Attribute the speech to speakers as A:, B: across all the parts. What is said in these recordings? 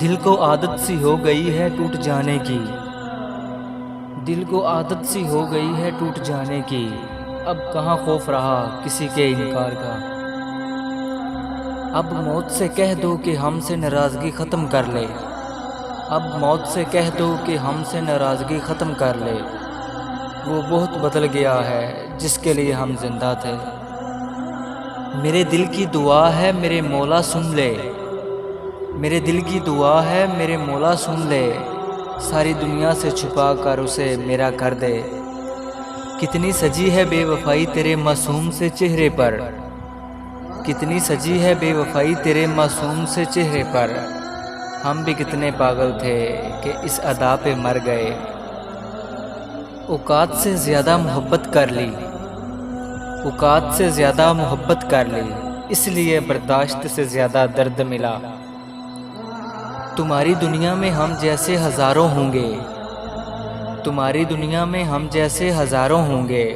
A: دل کو عادت سی ہو گئی ہے ٹوٹ جانے کی، دل کو عادت سی ہو گئی ہے ٹوٹ جانے کی، اب کہاں خوف رہا کسی کے انکار کا۔ اب موت سے کہہ دو کہ ہم سے ناراضگی ختم کر لے، اب موت سے کہہ دو کہ ہم سے ناراضگی ختم کر لے، وہ بہت بدل گیا ہے جس کے لیے ہم زندہ تھے۔ میرے دل کی دعا ہے میرے مولا سن لے، میرے دل کی دعا ہے میرے مولا سن لے، ساری دنیا سے چھپا کر اسے میرا کر دے۔ کتنی سجی ہے بے وفائی تیرے معصوم سے چہرے پر، کتنی سجی ہے بے وفائی تیرے معصوم سے چہرے پر، ہم بھی کتنے پاگل تھے کہ اس ادا پہ مر گئے۔ اوقات سے زیادہ محبت کر لی، اوقات سے زیادہ محبت کر لی، اس لیے برداشت سے زیادہ درد ملا۔ تمہاری دنیا میں ہم جیسے ہزاروں ہوں گے، تمہاری دنیا میں ہم جیسے ہزاروں ہوں گے،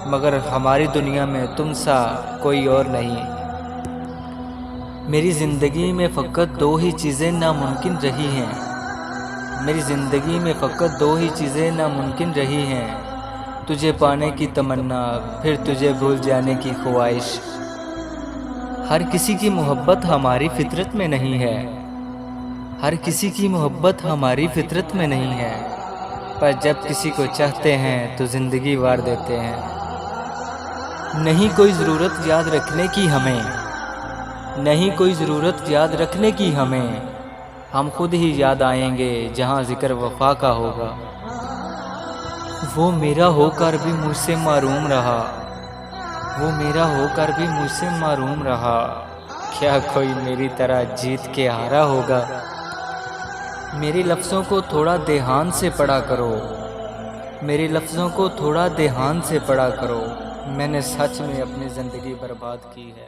A: مگر ہماری دنیا میں تم سا کوئی اور نہیں۔ میری زندگی میں فقط دو ہی چیزیں ناممکن رہی ہیں، میری زندگی میں فقط دو ہی چیزیں ناممکن رہی ہیں، تجھے پانے کی تمنا، پھر تجھے بھول جانے کی خواہش۔ ہر کسی کی محبت ہماری فطرت میں نہیں ہے، ہر کسی کی محبت ہماری فطرت میں نہیں ہے، پر جب کسی کو چاہتے ہیں تو زندگی وار دیتے ہیں۔ نہیں کوئی ضرورت یاد رکھنے کی ہمیں، نہیں کوئی ضرورت یاد رکھنے کی ہمیں، ہم خود ہی یاد آئیں گے جہاں ذکر وفا کا ہوگا۔ وہ میرا ہو کر بھی مجھ سے محروم رہا، وہ میرا ہو کر بھی مجھ سے محروم رہا، کیا کوئی میری طرح جیت کے ہارا ہوگا۔ میرے لفظوں کو تھوڑا دھیان سے پڑھا کرو، میرے لفظوں کو تھوڑا دھیان سے پڑھا کرو، میں نے سچ میں اپنی زندگی برباد کی ہے۔